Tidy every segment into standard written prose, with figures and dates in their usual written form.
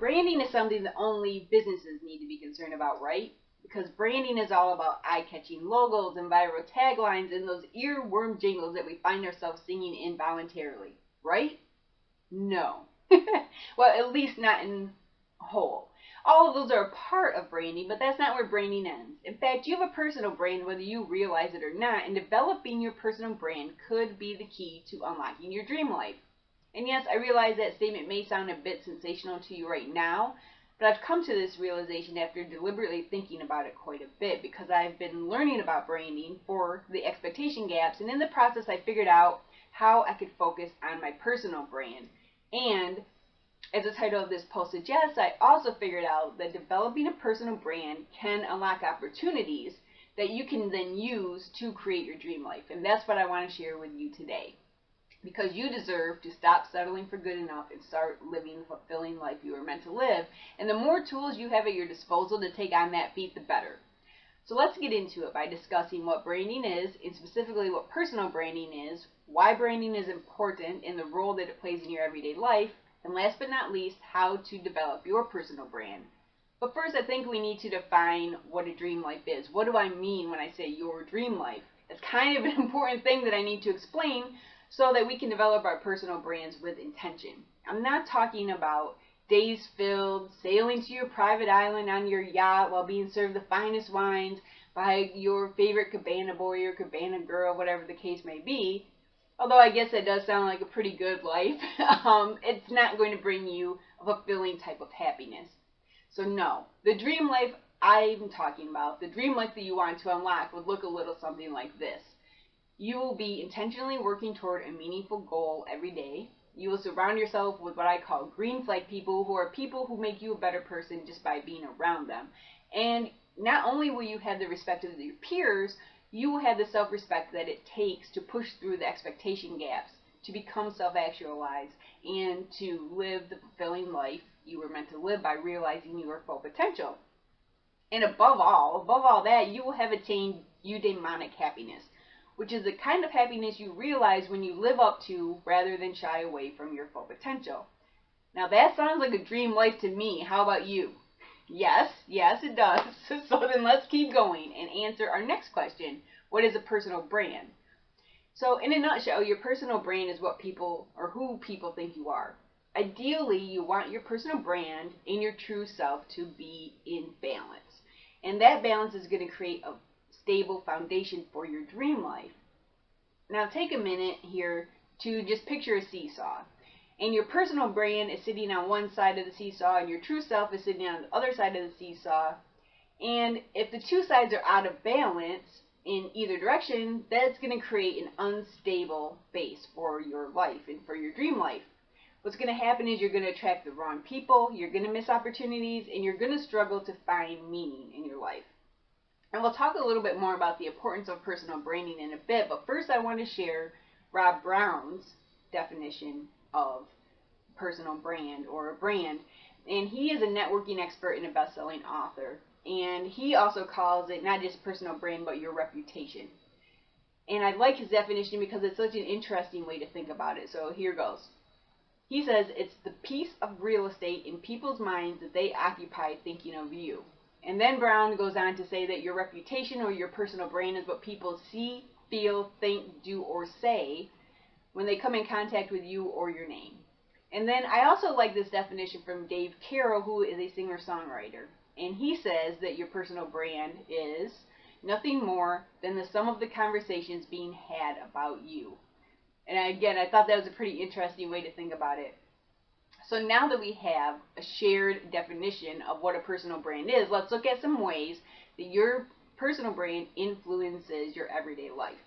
branding is something that only businesses need to be concerned about, right? Because branding is all about eye-catching logos and viral taglines and those earworm jingles that we find ourselves singing involuntarily, right? No. Well, at least not in whole. All of those are a part of branding, but that's not where branding ends. In fact, you have a personal brand whether you realize it or not, and developing your personal brand could be the key to unlocking your dream life. And yes, I realize that statement may sound a bit sensational to you right now, but I've come to this realization after deliberately thinking about it quite a bit, because I've been learning about branding for the expectation gaps, and in the process I figured out how I could focus on my personal brand. And as the title of this post suggests, I also figured out that developing a personal brand can unlock opportunities that you can then use to create your dream life. And that's what I want to share with you today. Because you deserve to stop settling for good enough and start living the fulfilling life you were meant to live. And the more tools you have at your disposal to take on that feat, the better. So let's get into it by discussing what branding is, and specifically what personal branding is, why branding is important in the role that it plays in your everyday life, and last but not least, how to develop your personal brand. But first, I think we need to define what a dream life is. What do I mean when I say your dream life? It's kind of an important thing that I need to explain so that we can develop our personal brands with intention. I'm not talking about days filled, sailing to your private island on your yacht while being served the finest wines by your favorite cabana boy or cabana girl, whatever the case may be. Although I guess that does sound like a pretty good life, it's not going to bring you a fulfilling type of happiness. So no, the dream life I'm talking about, the dream life that you want to unlock, would look a little something like this. You will be intentionally working toward a meaningful goal every day. You will surround yourself with what I call green flag people, who are people who make you a better person just by being around them. And not only will you have the respect of your peers, you will have the self-respect that it takes to push through the expectation gaps, to become self-actualized, and to live the fulfilling life you were meant to live by realizing your full potential. And above all that, you will have attained eudaimonic happiness, which is the kind of happiness you realize when you live up to rather than shy away from your full potential. Now that sounds like a dream life to me. How about you? Yes, it does. So then let's keep going and answer our next question. What is a personal brand? So in a nutshell, your personal brand is what people, or who people think you are. Ideally, you want your personal brand and your true self to be in balance. And that balance is going to create a stable foundation for your dream life. Now take a minute here to just picture a seesaw. And your personal brand is sitting on one side of the seesaw, and your true self is sitting on the other side of the seesaw. And if the two sides are out of balance in either direction, that's going to create an unstable base for your life and for your dream life. What's going to happen is you're going to attract the wrong people, you're going to miss opportunities, and you're going to struggle to find meaning in your life. And we'll talk a little bit more about the importance of personal branding in a bit, but first I want to share Rob Brown's definition of personal brand or a brand. And he is a networking expert and a best-selling author. And he also calls it not just personal brand, but your reputation. And I like his definition because it's such an interesting way to think about it. So here goes. He says it's the piece of real estate in people's minds that they occupy thinking of you. And then Brown goes on to say that your reputation or your personal brand is what people see, feel, think, do, or say when they come in contact with you or your name. And then I also like this definition from Dave Carroll, who is a singer-songwriter. And he says that your personal brand is nothing more than the sum of the conversations being had about you. And again, I thought that was a pretty interesting way to think about it. So now that we have a shared definition of what a personal brand is, let's look at some ways that your personal brand influences your everyday life.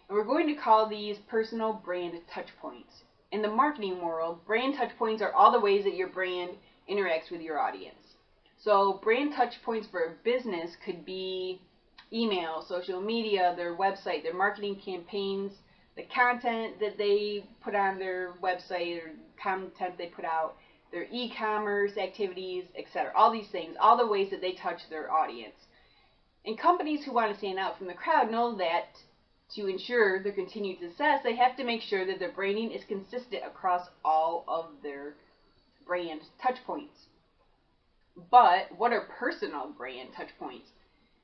And we're going to call these personal brand touch points. In the marketing world, brand touch points are all the ways that your brand interacts with your audience. So brand touch points for a business could be email, social media, their website, their marketing campaigns, the content that they put on their website or content they put out, their e-commerce activities, etc. All these things, all the ways that they touch their audience. And companies who want to stand out from the crowd know that to ensure their continued success, they have to make sure that their branding is consistent across all of their brand touch points. But what are personal brand touch points?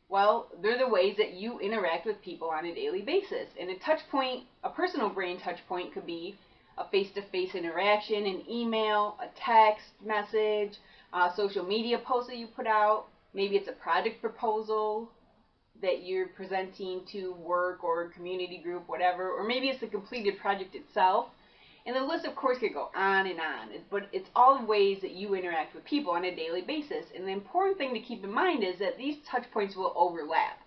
Well, they're the ways that you interact with people on a daily basis. And a personal brand touch point could be a face-to-face interaction, an email, a text message, a social media post that you put out. Maybe it's a project proposal that you're presenting to work or community group, whatever. Or maybe it's the completed project itself. And the list, of course, could go on and on, but it's all ways that you interact with people on a daily basis. And the important thing to keep in mind is that these touch points will overlap.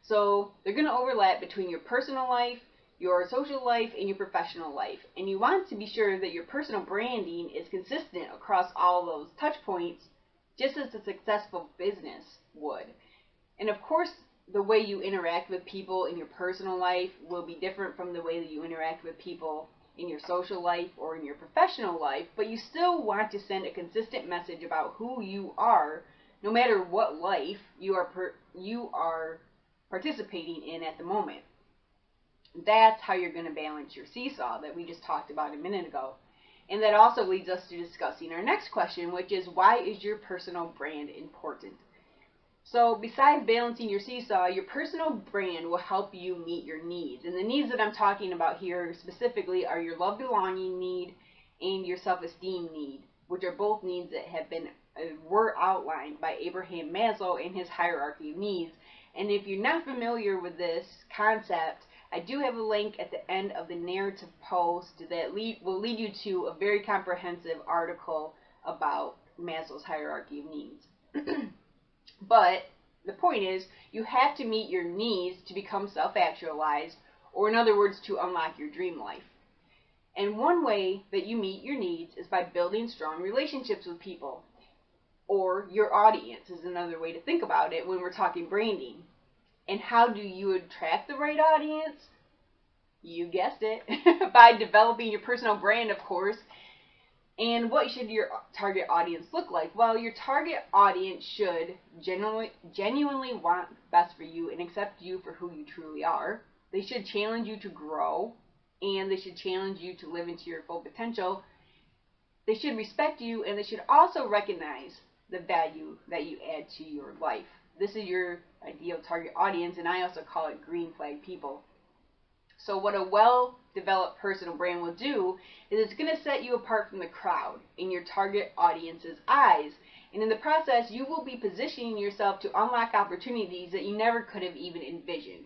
So they're going to overlap between your personal life, your social life, and your professional life. And you want to be sure that your personal branding is consistent across all those touch points, just as a successful business would. And of course, the way you interact with people in your personal life will be different from the way that you interact with people in your social life or in your professional life, but you still want to send a consistent message about who you are, no matter what life you are participating in at the moment. That's how you're going to balance your seesaw that we just talked about a minute ago. And that also leads us to discussing our next question, which is, why is your personal brand important? So besides balancing your seesaw, your personal brand will help you meet your needs. And the needs that I'm talking about here specifically are your love belonging need and your self-esteem need, which are both needs that were outlined by Abraham Maslow in his hierarchy of needs. And if you're not familiar with this concept, I do have a link at the end of the narrative post that will lead you to a very comprehensive article about Maslow's hierarchy of needs. But the point is, you have to meet your needs to become self-actualized, or in other words, to unlock your dream life. And one way that you meet your needs is by building strong relationships with people, or your audience is another way to think about it when we're talking branding. And how do you attract the right audience? You guessed it, by developing your personal brand, of course. And what should your target audience look like? Well, your target audience should genuinely want best for you and accept you for who you truly are. They should challenge you to grow, and they should challenge you to live into your full potential. They should respect you, and they should also recognize the value that you add to your life. This is your ideal target audience, and I also call it green flag people. So what a well-developed personal brand will do is it's going to set you apart from the crowd in your target audience's eyes. And in the process, you will be positioning yourself to unlock opportunities that you never could have even envisioned.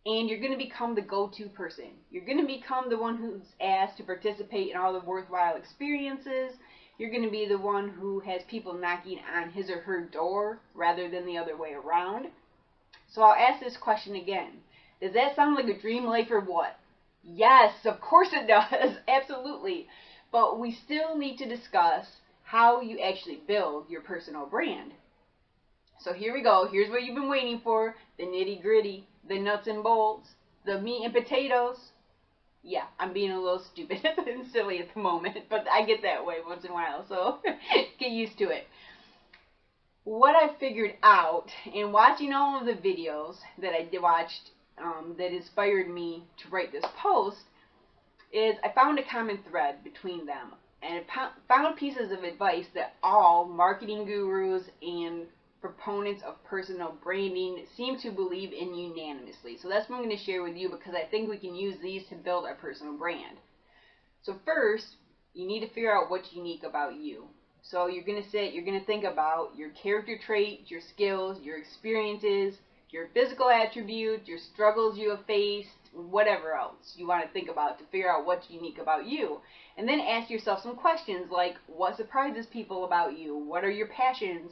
And you're going to become the go-to person. You're going to become the one who's asked to participate in all the worthwhile experiences. You're going to be the one who has people knocking on his or her door rather than the other way around. So I'll ask this question again. Does that sound like a dream life or what? Yes, of course it does. Absolutely. But we still need to discuss how you actually build your personal brand. So here we go. Here's what you've been waiting for. The nitty gritty, the nuts and bolts, the meat and potatoes. Yeah, I'm being a little stupid and silly at the moment, but I get that way once in a while, so get used to it. What I figured out in watching all of the videos that I watched that inspired me to write this post is I found a common thread between them, and I found pieces of advice that all marketing gurus and proponents of personal branding seem to believe in unanimously. So that's what I'm going to share with you because I think we can use these to build our personal brand. So first, you need to figure out what's unique about you. So you're going to think about your character traits, your skills, your experiences, your physical attributes, your struggles you have faced, whatever else you want to think about to figure out what's unique about you. And then ask yourself some questions like, what surprises people about you? What are your passions?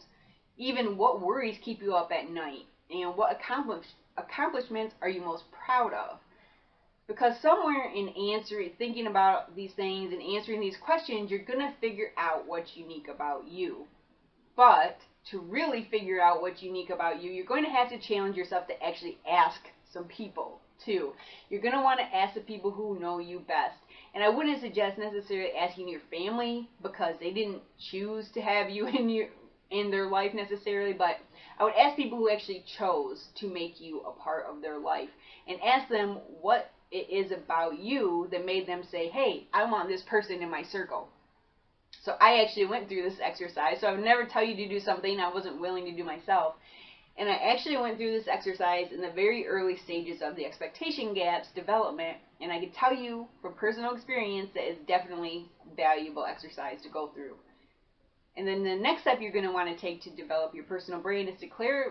Even what worries keep you up at night? And what accomplishments are you most proud of? Because somewhere in thinking about these things and answering these questions, you're going to figure out what's unique about you. But to really figure out what's unique about you, you're going to have to challenge yourself to actually ask some people too. You're going to want to ask the people who know you best. And I wouldn't suggest necessarily asking your family because they didn't choose to have you in their life necessarily, but I would ask people who actually chose to make you a part of their life and ask them what it is about you that made them say, hey, I want this person in my circle. So I actually went through this exercise. So I would never tell you to do something I wasn't willing to do myself. And I actually went through this exercise in the very early stages of the expectation gaps development. And I can tell you from personal experience that it's definitely valuable exercise to go through. And then the next step you're going to want to take to develop your personal brand is to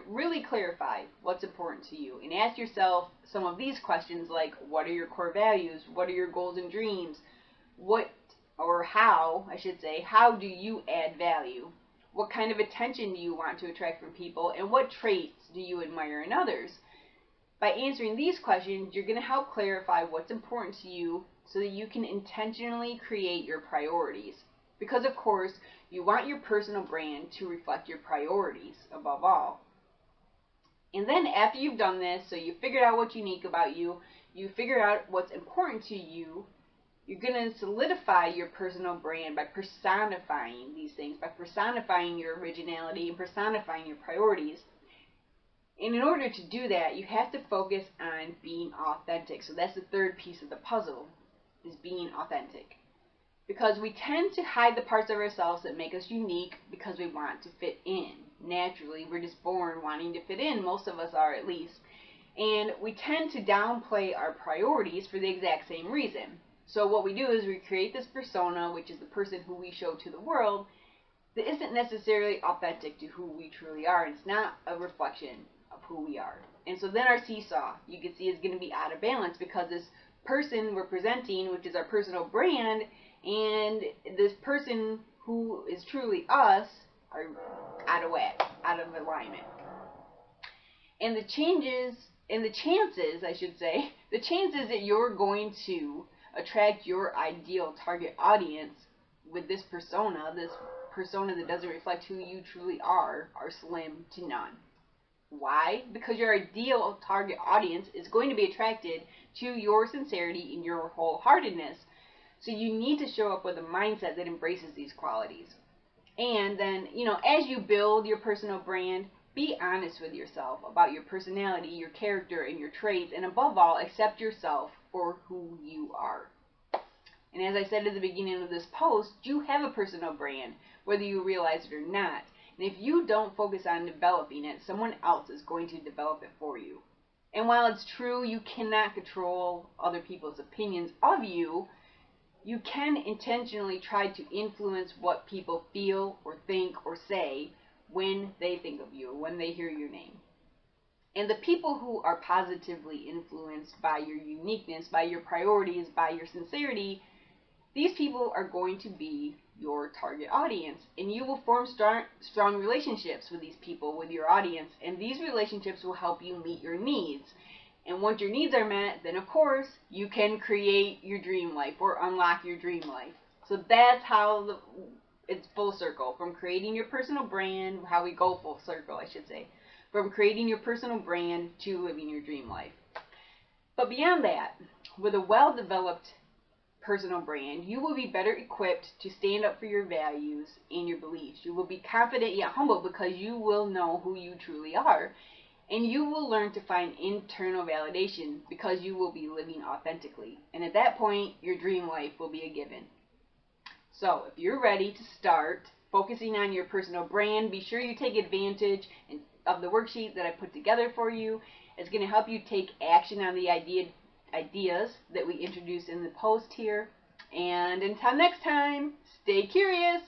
really clarify what's important to you. And ask yourself some of these questions like, what are your core values? What are your goals and dreams? How do you add value? What kind of attention do you want to attract from people? And what traits do you admire in others? By answering these questions, you're going to help clarify what's important to you so that you can intentionally create your priorities. Because, of course, you want your personal brand to reflect your priorities above all. And then after you've done this, so you figured out what's unique about you, you figured out what's important to you, you're going to solidify your personal brand by personifying these things, by personifying your originality and personifying your priorities. And in order to do that, you have to focus on being authentic. So that's the third piece of the puzzle, is being authentic. Because we tend to hide the parts of ourselves that make us unique because we want to fit in. Naturally, we're just born wanting to fit in. Most of us are, at least. And we tend to downplay our priorities for the exact same reason. So what we do is we create this persona, which is the person who we show to the world, that isn't necessarily authentic to who we truly are. It's not a reflection of who we are. And so then our seesaw, you can see, is going to be out of balance because this person we're presenting, which is our personal brand, and this person who is truly us are out of whack, out of alignment. And the chances that you're going to attract your ideal target audience with this persona that doesn't reflect who you truly are slim to none. Why? Because your ideal target audience is going to be attracted to your sincerity and your wholeheartedness. So you need to show up with a mindset that embraces these qualities. And then, as you build your personal brand, be honest with yourself about your personality, your character, and your traits, and above all, accept yourself for who you are. And as I said at the beginning of this post, you have a personal brand, whether you realize it or not. And if you don't focus on developing it, someone else is going to develop it for you. And while it's true you cannot control other people's opinions of you, you can intentionally try to influence what people feel or think or say when they think of you, when they hear your name. And the people who are positively influenced by your uniqueness, by your priorities, by your sincerity, these people are going to be your target audience. And you will form strong relationships with these people, with your audience. And these relationships will help you meet your needs. And once your needs are met, then of course, you can create your dream life or unlock your dream life. So that's how it's full circle. From creating your personal brand, how we go full circle, I should say. From creating your personal brand to living your dream life. But beyond that, with a well-developed personal brand, you will be better equipped to stand up for your values and your beliefs. You will be confident yet humble because you will know who you truly are. And you will learn to find internal validation because you will be living authentically. And at that point, your dream life will be a given. So if you're ready to start focusing on your personal brand, be sure you take advantage of the worksheet that I put together for you. It's going to help you take action on the ideas that we introduced in the post here. And until next time, stay curious.